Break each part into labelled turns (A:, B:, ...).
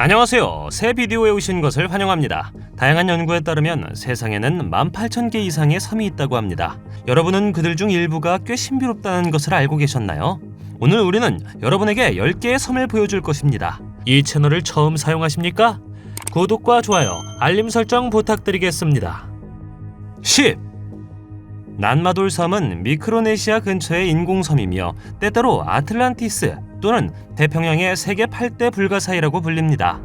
A: 안녕하세요. 새 비디오에 오신 것을 환영합니다. 다양한 연구에 따르면 세상에는 18,000개 이상의 섬이 있다고 합니다. 여러분은 그들 중 일부가 꽤 신비롭다는 것을 알고 계셨나요? 오늘 우리는 여러분에게 10개의 섬을 보여줄 것입니다. 이 채널을 처음 사용하십니까? 구독과 좋아요, 알림 설정 부탁드리겠습니다. 10. 난마돌 섬은 미크로네시아 근처의 인공섬이며 때때로 아틀란티스 또는 태평양의 세계 8대 불가사의라고 불립니다.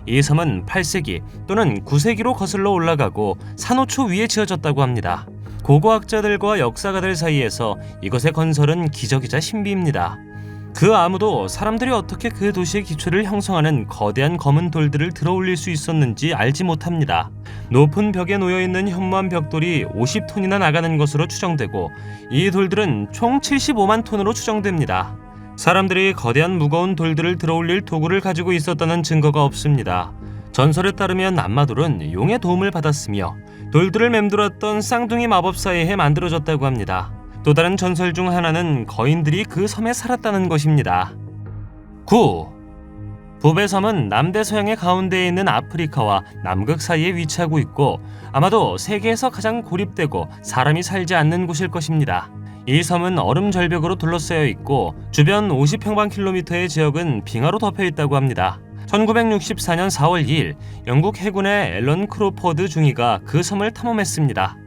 A: 이 섬은 8세기 또는 9세기로 거슬러 올라가고 산호초 위에 지어졌다고 합니다. 고고학자들과 역사가들 사이에서 이것의 건설은 기적이자 신비입니다. 그 아무도 사람들이 어떻게 그 도시의 기초를 형성하는 거대한 검은 돌들을 들어올릴 수 있었는지 알지 못합니다. 높은 벽에 놓여있는 현무암 벽돌이 50톤이나 나가는 것으로 추정되고 이 돌들은 총 75만 톤으로 추정됩니다. 사람들이 거대한 무거운 돌들을 들어올릴 도구를 가지고 있었다는 증거가 없습니다. 전설에 따르면 난마돌은 용의 도움을 받았으며 돌들을 맴돌았던 쌍둥이 마법사에 의해 만들어졌다고 합니다. 또 다른 전설 중 하나는 거인들이 그 섬에 살았다는 것입니다. 9. 부베 섬은 남대서양의 가운데에 있는 아프리카와 남극 사이에 위치하고 있고 아마도 세계에서 가장 고립되고 사람이 살지 않는 곳일 것입니다. 이 섬은 얼음 절벽으로 둘러싸여 있고 주변 50평방킬로미터의 지역은 빙하로 덮여 있다고 합니다. 1964년 4월 2일 영국 해군의 앨런 크로포드 중위가 그 섬을 탐험했습니다.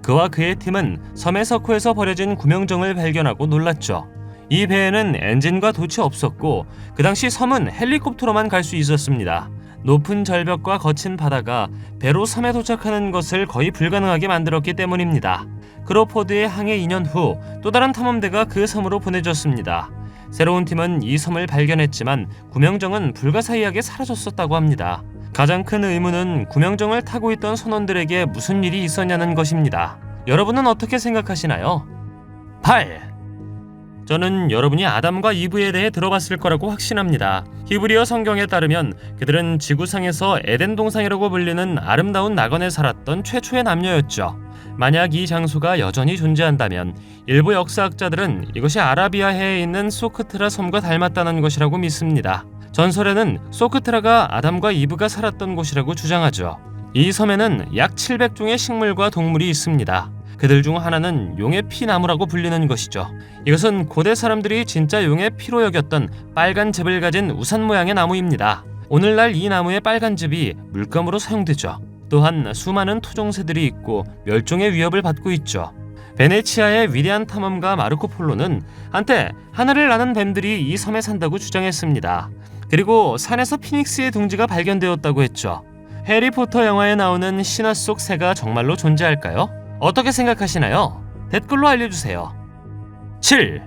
A: 그와 그의 팀은 섬의 서코에서 버려진 구명정을 발견하고 놀랐죠. 이 배에는 엔진과 돛이 없었고 그 당시 섬은 헬리콥터로만 갈 수 있었습니다. 높은 절벽과 거친 바다가 배로 섬에 도착하는 것을 거의 불가능하게 만들었기 때문입니다. 크로포드의 항해 2년 후 또 다른 탐험대가 그 섬으로 보내졌습니다. 새로운 팀은 이 섬을 발견했지만 구명정은 불가사의하게 사라졌었다고 합니다. 가장 큰 의문은 구명정을 타고 있던 선원들에게 무슨 일이 있었냐는 것입니다. 여러분은 어떻게 생각하시나요? 8. 저는 여러분이 아담과 이브에 대해 들어봤을 거라고 확신합니다. 히브리어 성경에 따르면 그들은 지구상에서 에덴 동산이라고 불리는 아름다운 낙원에 살았던 최초의 남녀였죠. 만약 이 장소가 여전히 존재한다면 일부 역사학자들은 이것이 아라비아해에 있는 소크트라 섬과 닮았다는 것이라고 믿습니다. 전설에는 소크트라가 아담과 이브가 살았던 곳이라고 주장하죠. 이 섬에는 약 700종의 식물과 동물이 있습니다. 그들 중 하나는 용의 피나무라고 불리는 것이죠. 이것은 고대 사람들이 진짜 용의 피로 여겼던 빨간 즙을 가진 우산 모양의 나무입니다. 오늘날 이 나무의 빨간 즙이 물감으로 사용되죠. 또한 수많은 토종새들이 있고 멸종의 위협을 받고 있죠. 베네치아의 위대한 탐험가 마르코 폴로는 한때 하늘을 나는 뱀들이 이 섬에 산다고 주장했습니다. 그리고 산에서 피닉스의 둥지가 발견되었다고 했죠. 해리포터 영화에 나오는 신화 속 새가 정말로 존재할까요? 어떻게 생각하시나요? 댓글로 알려주세요. 7.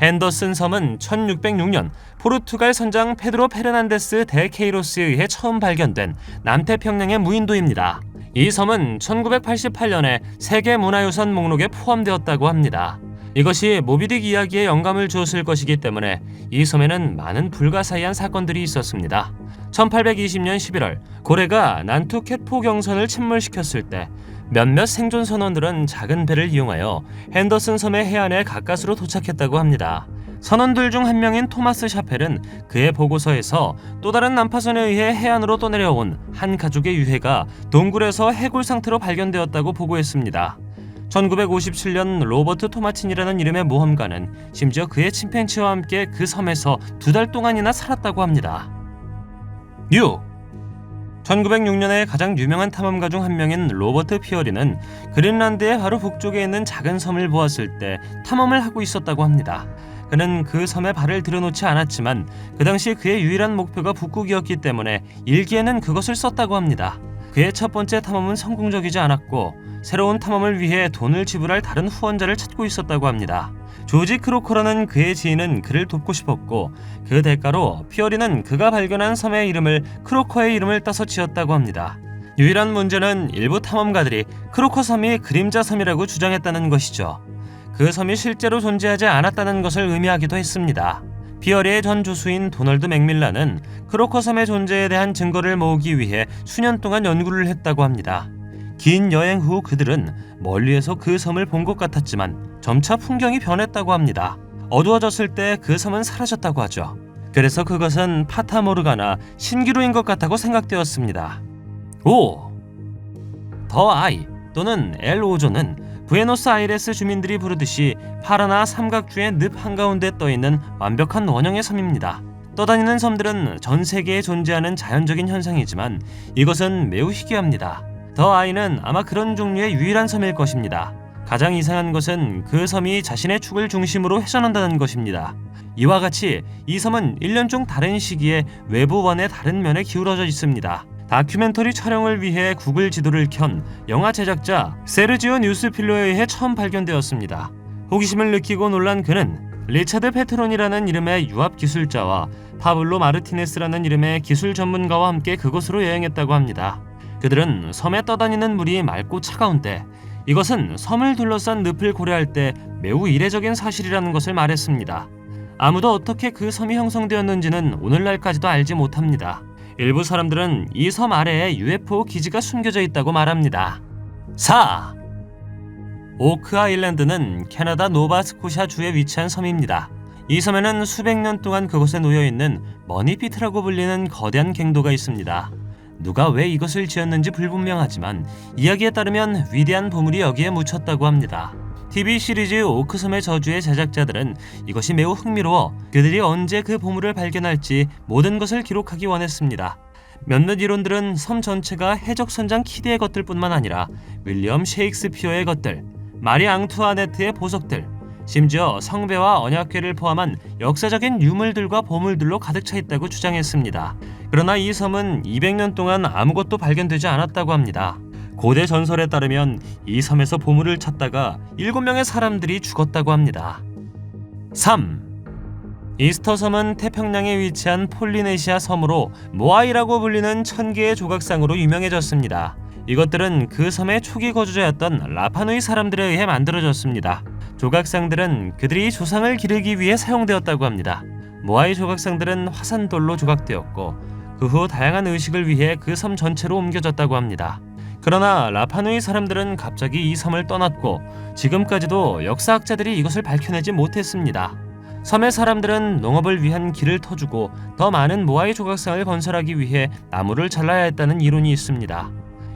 A: 핸더슨 섬은 1606년 포르투갈 선장 페드로 페르난데스 데 케이로스에 의해 처음 발견된 남태평양의 무인도입니다. 이 섬은 1988년에 세계문화유산 목록에 포함되었다고 합니다. 이것이 모비딕 이야기에 영감을 주었을 것이기 때문에 이 섬에는 많은 불가사의한 사건들이 있었습니다. 1820년 11월 고래가 난투캣 포경선을 침몰시켰을 때 몇몇 생존 선원들은 작은 배를 이용하여 핸더슨 섬의 해안에 가까스로 도착했다고 합니다. 선원들 중 한 명인 토마스 샤펠은 그의 보고서에서 또 다른 난파선에 의해 해안으로 떠내려온 한 가족의 유해가 동굴에서 해골 상태로 발견되었다고 보고했습니다. 1957년 로버트 토마친이라는 이름의 모험가는 심지어 그의 침팬지와 함께 그 섬에서 2달 동안이나 살았다고 합니다. 6. 1906년에 가장 유명한 탐험가 중 한 명인 로버트 피어리는 그린란드의 바로 북쪽에 있는 작은 섬을 보았을 때 탐험을 하고 있었다고 합니다. 그는 그 섬에 발을 들여놓지 않았지만 그 당시 그의 유일한 목표가 북극이었기 때문에 일기에는 그것을 썼다고 합니다. 그의 첫 번째 탐험은 성공적이지 않았고 새로운 탐험을 위해 돈을 지불할 다른 후원자를 찾고 있었다고 합니다. 조지 크로커라는 그의 지인은 그를 돕고 싶었고 그 대가로 피어리는 그가 발견한 섬의 이름을 크로커의 이름을 따서 지었다고 합니다. 유일한 문제는 일부 탐험가들이 크로커 섬이 그림자 섬이라고 주장했다는 것이죠. 그 섬이 실제로 존재하지 않았다는 것을 의미하기도 했습니다. 피어리의 전 조수인 도널드 맥밀란은 크로커 섬의 존재에 대한 증거를 모으기 위해 수년 동안 연구를 했다고 합니다. 긴 여행 후 그들은 멀리에서 그 섬을 본 것 같았지만 점차 풍경이 변했다고 합니다. 어두워졌을 때 그 섬은 사라졌다고 하죠. 그래서 그것은 파타모르가나 신기루인 것 같다고 생각되었습니다. 5. 더 아이 또는 엘 오조는 부에노스아이레스 주민들이 부르듯이 파라나 삼각주의 늪 한가운데 떠있는 완벽한 원형의 섬입니다. 떠다니는 섬들은 전 세계에 존재하는 자연적인 현상이지만 이것은 매우 희귀합니다. 더 아이는 아마 그런 종류의 유일한 섬일 것입니다. 가장 이상한 것은 그 섬이 자신의 축을 중심으로 회전한다는 것입니다. 이와 같이 이 섬은 1년 중 다른 시기에 외부 원의 다른 면에 기울어져 있습니다. 다큐멘터리 촬영을 위해 구글 지도를 켠 영화 제작자 세르지오 뉴스필로에 의해 처음 발견되었습니다. 호기심을 느끼고 놀란 그는 리차드 페트론이라는 이름의 유압 기술자와 파블로 마르티네스라는 이름의 기술 전문가와 함께 그곳으로 여행했다고 합니다. 그들은 섬에 떠다니는 물이 맑고 차가운데 이것은 섬을 둘러싼 늪을 고려할 때 매우 이례적인 사실이라는 것을 말했습니다. 아무도 어떻게 그 섬이 형성되었는지는 오늘날까지도 알지 못합니다. 일부 사람들은 이 섬 아래에 UFO 기지가 숨겨져 있다고 말합니다. 4. 오크 아일랜드는 캐나다 노바스코샤 주에 위치한 섬입니다. 이 섬에는 수백 년 동안 그곳에 놓여있는 머니피트라고 불리는 거대한 갱도가 있습니다. 누가 왜 이것을 지었는지 불분명하지만 이야기에 따르면 위대한 보물이 여기에 묻혔다고 합니다. TV 시리즈 오크섬의 저주의 제작자들은 이것이 매우 흥미로워 그들이 언제 그 보물을 발견할지 모든 것을 기록하기 원했습니다. 몇몇 이론들은 섬 전체가 해적선장 키드의 것들뿐만 아니라 윌리엄 셰익스피어의 것들, 마리 앙투아네트의 보석들, 심지어 성배와 언약궤를 포함한 역사적인 유물들과 보물들로 가득 차 있다고 주장했습니다. 그러나 이 섬은 200년 동안 아무것도 발견되지 않았다고 합니다. 고대 전설에 따르면 이 섬에서 보물을 찾다가 7명의 사람들이 죽었다고 합니다. 3. 이스터 섬은 태평양에 위치한 폴리네시아 섬으로 모아이라고 불리는 1000개의 조각상으로 유명해졌습니다. 이것들은 그 섬의 초기 거주자였던 라파누이 사람들에 의해 만들어졌습니다. 조각상들은 그들이 조상을 기르기 위해 사용되었다고 합니다. 모아이 조각상들은 화산돌로 조각되었고 그 후 다양한 의식을 위해 그 섬 전체로 옮겨졌다고 합니다. 그러나 라파누이 사람들은 갑자기 이 섬을 떠났고 지금까지도 역사학자들이 이것을 밝혀내지 못했습니다. 섬의 사람들은 농업을 위한 길을 터주고 더 많은 모아이 조각상을 건설하기 위해 나무를 잘라야 했다는 이론이 있습니다.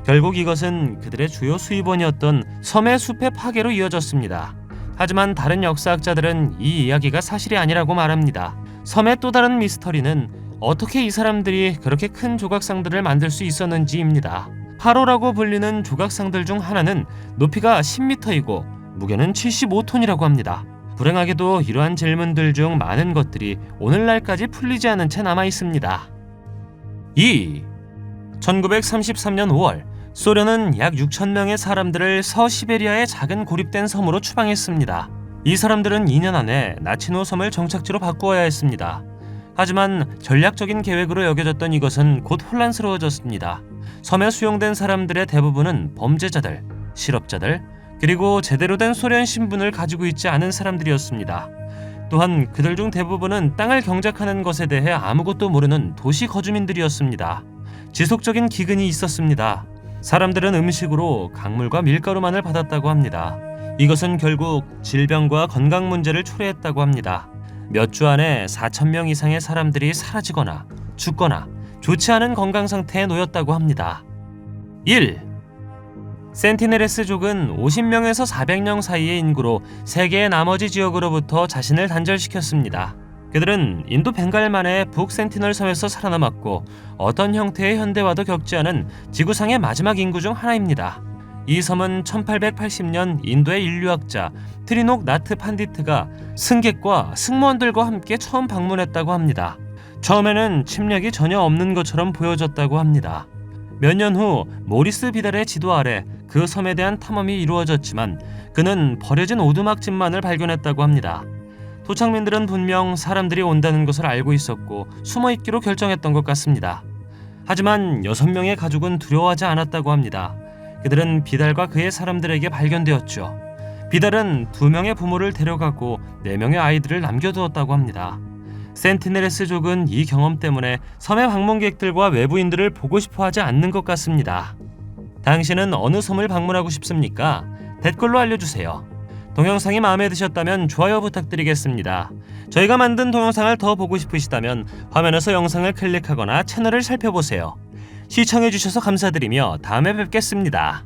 A: 결국 이것은 그들의 주요 수입원이었던 섬의 숲의 파괴로 이어졌습니다. 하지만 다른 역사학자들은 이 이야기가 사실이 아니라고 말합니다. 섬의 또 다른 미스터리는 어떻게 이 사람들이 그렇게 큰 조각상들을 만들 수 있었는지입니다. 파로라고 불리는 조각상들 중 하나는 높이가 10m이고 무게는 75톤이라고 합니다. 불행하게도 이러한 질문들 중 많은 것들이 오늘날까지 풀리지 않은 채 남아 있습니다. 2. 1933년 5월 소련은 약 6,000명의 사람들을 서시베리아의 작은 고립된 섬으로 추방했습니다. 이 사람들은 2년 안에 나치노 섬을 정착지로 바꾸어야 했습니다. 하지만 전략적인 계획으로 여겨졌던 이것은 곧 혼란스러워졌습니다. 섬에 수용된 사람들의 대부분은 범죄자들, 실업자들, 그리고 제대로 된 소련 신분을 가지고 있지 않은 사람들이었습니다. 또한 그들 중 대부분은 땅을 경작하는 것에 대해 아무것도 모르는 도시 거주민들이었습니다. 지속적인 기근이 있었습니다. 사람들은 음식으로 강물과 밀가루만을 받았다고 합니다. 이것은 결국 질병과 건강 문제를 초래했다고 합니다. 몇 주 안에 4,000명 이상의 사람들이 사라지거나 죽거나 좋지 않은 건강 상태에 놓였다고 합니다. 1. 센티네레스족은 50명에서 400명 사이의 인구로 세계의 나머지 지역으로부터 자신을 단절시켰습니다. 그들은 인도 벵갈만의 북센티널 섬에서 살아남았고 어떤 형태의 현대화도 겪지 않은 지구상의 마지막 인구 중 하나입니다. 이 섬은 1880년 인도의 인류학자 트리녹 나트 판디트가 승객과 승무원들과 함께 처음 방문했다고 합니다. 처음에는 침략이 전혀 없는 것처럼 보여졌다고 합니다. 몇 년 후 모리스 비달의 지도 아래 그 섬에 대한 탐험이 이루어졌지만 그는 버려진 오두막집만을 발견했다고 합니다. 토착민들은 분명 사람들이 온다는 것을 알고 있었고 숨어있기로 결정했던 것 같습니다. 하지만 6명의 가족은 두려워하지 않았다고 합니다. 그들은 비달과 그의 사람들에게 발견되었죠. 비달은 2명의 부모를 데려가고 4명의 아이들을 남겨두었다고 합니다. 센티네레스족은 이 경험 때문에 섬의 방문객들과 외부인들을 보고 싶어하지 않는 것 같습니다. 당신은 어느 섬을 방문하고 싶습니까? 댓글로 알려주세요. 동영상이 마음에 드셨다면 좋아요 부탁드리겠습니다. 저희가 만든 동영상을 더 보고 싶으시다면 화면에서 영상을 클릭하거나 채널을 살펴보세요. 시청해주셔서 감사드리며 다음에 뵙겠습니다.